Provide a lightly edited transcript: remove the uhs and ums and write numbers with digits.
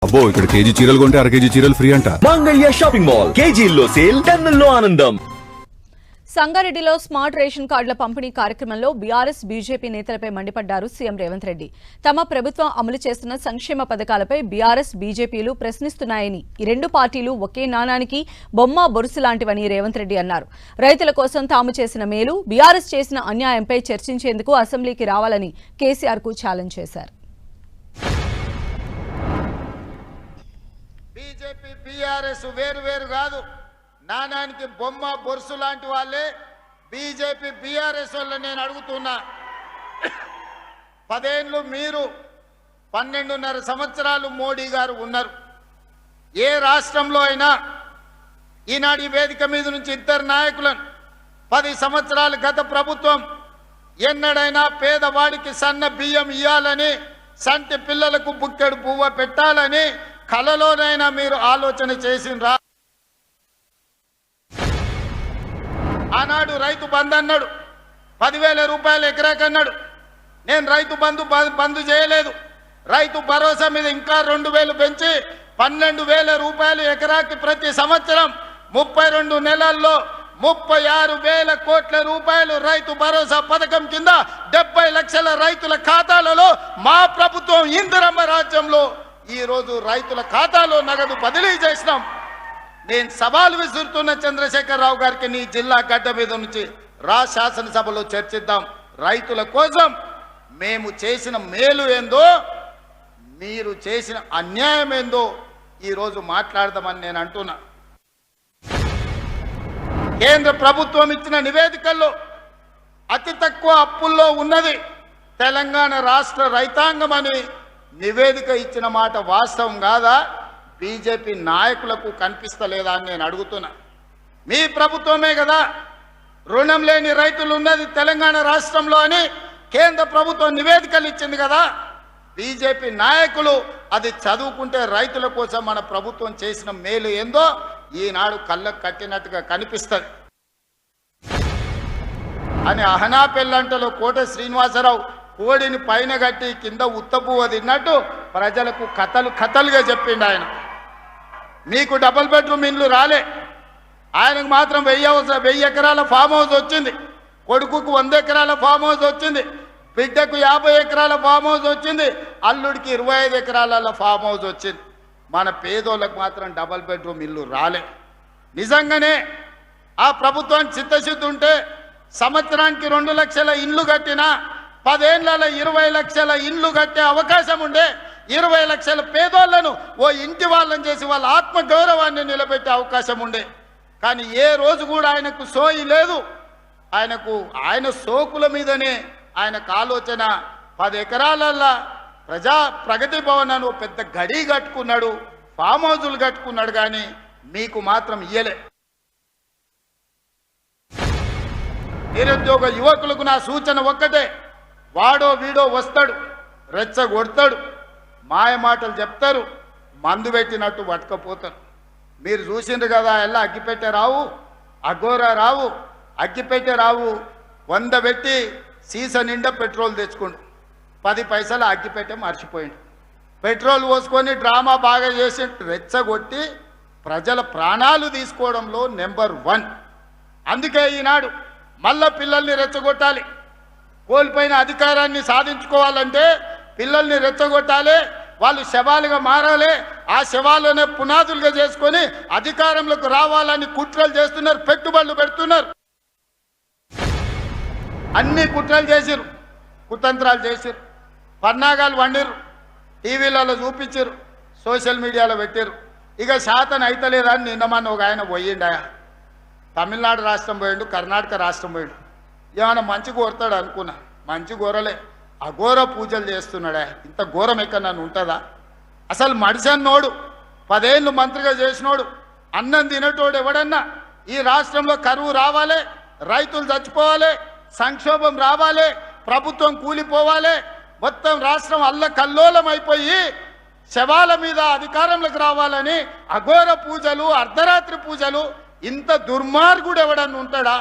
అబ్బో ఇక్కడ కేజీ చీరలు కొంటే అర కేజీ చీరలు ఫ్రీ అంట. మంగళ్య షాపింగ్ మాల్ కేజీల్లో సేల్, టన్నుల్లో ఆనందం. సంగారెడ్డిలో స్మార్ట్ రేషన్ కార్డుల పంపిణీ కార్యక్రమంలో బీఆర్ఎస్ బీజేపీ నేతలపై మండిపడ్డారు సీఎం రేవంత్ రెడ్డి. తమ ప్రభుత్వం అమలు చేస్తున్న సంక్షేమ పథకాలపై బీఆర్ఎస్ బీజేపీలు ప్రశ్నిస్తున్నాయని, ఈ రెండు పార్టీలు ఒకే నాణానికి బొమ్మ బొరుసు లాంటివని రేవంత్ రెడ్డి అన్నారు. రైతుల కోసం తాము చేసిన మేలు, బీఆర్ఎస్ చేసిన అన్యాయంపై చర్చించేందుకు అసెంబ్లీకి రావాలని కేసీఆర్ కు ఛాలెంజ్ చేశారు. బీజేపీ బీఆర్ఎస్ వేరు వేరు కాదు, నాణానికి బొమ్మ బొరుసు లాంటి వాళ్ళే బీజేపీ బీఆర్ఎస్ వాళ్ళని నేను అడుగుతున్నా. 10 ఏళ్ళు మీరు, 12.5 సంవత్సరాలు మోడీ గారు ఉన్నారు. ఏ రాష్ట్రంలో అయినా ఈనాడు ఈ వేదిక మీద నుంచి 2 నాయకులను 10 సంవత్సరాలు గత ప్రభుత్వం ఎన్నడైనా పేదవాడికి సన్న బియ్యం ఇవ్వాలని, సంటి పిల్లలకు బుక్కెడు పువ్వ పెట్టాలని కలలోనైనా మీరు ఆలోచన చేసిండ్రా? ఆనాడు రైతు బంధు అన్నాడు, 10,000 రూపాయలు ఎకరాకన్నాడు. నేను రైతు బంధు చేయలేదు. రైతు భరోసా మీద ఇంకా 2,000 పెంచి 12,000 రూపాయలు ఎకరాకి ప్రతి సంవత్సరం 32 నెలల్లో 36,000 కోట్ల రూపాయలు రైతు భరోసా పథకం కింద 70 లక్షల రైతుల ఖాతాలలో మా ప్రభుత్వం ఇందిరమ్మ రాజ్యంలో ఈరోజు రైతుల ఖాతాలో నగదు బదిలీ చేసినాం. నేను సవాలు విసురుతున్న చంద్రశేఖరరావు గారికి, నీ జిల్లా గడ్డ మీద నుంచి రా, శాసనసభలో చర్చిద్దాం. రైతుల కోసం మేము చేసిన మేలు ఏందో, మీరు చేసిన అన్యాయం ఏందో ఈరోజు మాట్లాడదామని నేను అంటున్నా. కేంద్ర ప్రభుత్వం ఇచ్చిన నివేదికల్లో అతి తక్కువ అప్పుల్లో ఉన్నది తెలంగాణ రాష్ట్ర రైతాంగం అని నివేదిక ఇచ్చిన మాట వాస్తవం కాదా? బీజేపీ నాయకులకు కనిపిస్తలేదా అని నేను అడుగుతున్నా. మీ ప్రభుత్వమే కదా రుణం లేని రైతులు ఉన్నది తెలంగాణ రాష్ట్రంలో అని కేంద్ర ప్రభుత్వం నివేదికలు ఇచ్చింది కదా. బీజేపీ నాయకులు అది చదువుకుంటే రైతుల కోసం మన ప్రభుత్వం చేసిన మేలు ఏందో ఈనాడు కళ్ళకు కట్టినట్టుగా కనిపిస్తుంది అని అహనా పెళ్ళంటలో కోట శ్రీనివాసరావు కోడిని పైన కట్టి కింద ఉత్తపువ్వ తిన్నట్టు ప్రజలకు కథలుగా చెప్పిండు ఆయన. మీకు డబుల్ బెడ్రూమ్ ఇండ్లు రాలే, ఆయనకు మాత్రం 1000 ఎకరాల ఫామ్ హౌస్ వచ్చింది. కొడుకుకు 100 ఎకరాల ఫామ్ హౌస్ వచ్చింది. బిడ్డకు 50 ఎకరాల ఫామ్ హౌస్ వచ్చింది. అల్లుడికి 25 ఎకరాల ఫామ్ హౌస్ వచ్చింది. మన పేదోళ్ళకు మాత్రం డబుల్ బెడ్రూమ్ ఇల్లు రాలే. నిజంగానే ఆ ప్రభుత్వానికి చిత్తశుద్ధి ఉంటే సంవత్సరానికి 2 లక్షల ఇండ్లు కట్టినా 10 ఏళ్లలో 20 లక్షల ఇండ్లు కట్టే అవకాశం ఉండే. 20 లక్షల పేదోళ్లను ఓ ఇంటి వాళ్ళని చేసి వాళ్ళ ఆత్మగౌరవాన్ని నిలబెట్టే అవకాశం ఉండే. కానీ ఏ రోజు కూడా ఆయనకు సోయి లేదు. ఆయన సోకుల మీదనే ఆయనకు ఆలోచన. 10 ఎకరాలల్లా ప్రగతి భవన్ అని పెద్ద గడి కట్టుకున్నాడు, ఫామ్ హౌజులు కట్టుకున్నాడు. కానీ మీకు మాత్రం ఇయ్యలే. నిరుద్యోగ యువకులకు నా సూచన ఒక్కటే, వాడో వీడో వస్తాడు, రెచ్చగొడతాడు, మాయ మాటలు చెప్తారు, మందు పెట్టినట్టు పట్టుకపోతారు. మీరు చూసిండ్రు కదా, ఎలా అగ్గిపెట్టే రావు, అఘోరా రావు, అగ్గిపెట్టే రావు 100 పెట్టి సీస నిండా పెట్రోల్ తెచ్చుకోండు. 10 పైసలు అగ్గిపెట్టే మర్చిపోయిండు. పెట్రోల్ పోసుకొని డ్రామా బాగా చేసి రెచ్చగొట్టి ప్రజల ప్రాణాలు తీసుకోవడంలో నెంబర్ 1. అందుకే ఈనాడు మళ్ళా పిల్లల్ని రెచ్చగొట్టాలి. కోల్పోయిన అధికారాన్ని సాధించుకోవాలంటే పిల్లల్ని రెచ్చగొట్టాలి, వాళ్ళు శవాలుగా మారాలి. ఆ శవాలనే పునాదులుగా చేసుకొని అధికారంలోకి రావాలని కుట్రలు చేస్తున్నారు, పెట్టుబడులు పెడుతున్నారు. అన్ని కుట్రలు చేసిరు, కుతంత్రాలు చేసిరు, పన్నాగాలు వండిరు, టీవీలలో చూపించారు, సోషల్ మీడియాలో పెట్టారు. ఇక శాతం అయితలేదని నిన్నమన్న ఒక ఆయన పోయిండాయా, తమిళనాడు రాష్ట్రం పోయిండు, కర్ణాటక రాష్ట్రం పోయిండు. ఏమైనా మంచి కోరతాడు అనుకున్నా, మంచి కోరలే, అఘోర పూజలు చేస్తున్నాడా. ఇంత ఘోరం ఎక్కడ ఉంటుందా? అసలు మడిసన్నోడు 10 ఏళ్ళు మంత్రిగా చేసినోడు, అన్నం తినేటోడు ఎవడన్నా ఈ రాష్ట్రంలో కరువు రావాలి, రైతులు చచ్చిపోవాలి, సంక్షోభం రావాలి, ప్రభుత్వం కూలిపోవాలి, మొత్తం రాష్ట్రం అల్లకల్లోలం అయిపోయి శవాల మీద అధికారంలోకి రావాలని అఘోర పూజలు, అర్ధరాత్రి పూజలు, ఇంత దుర్మార్గుడు ఎవడన్నా ఉంటాడా?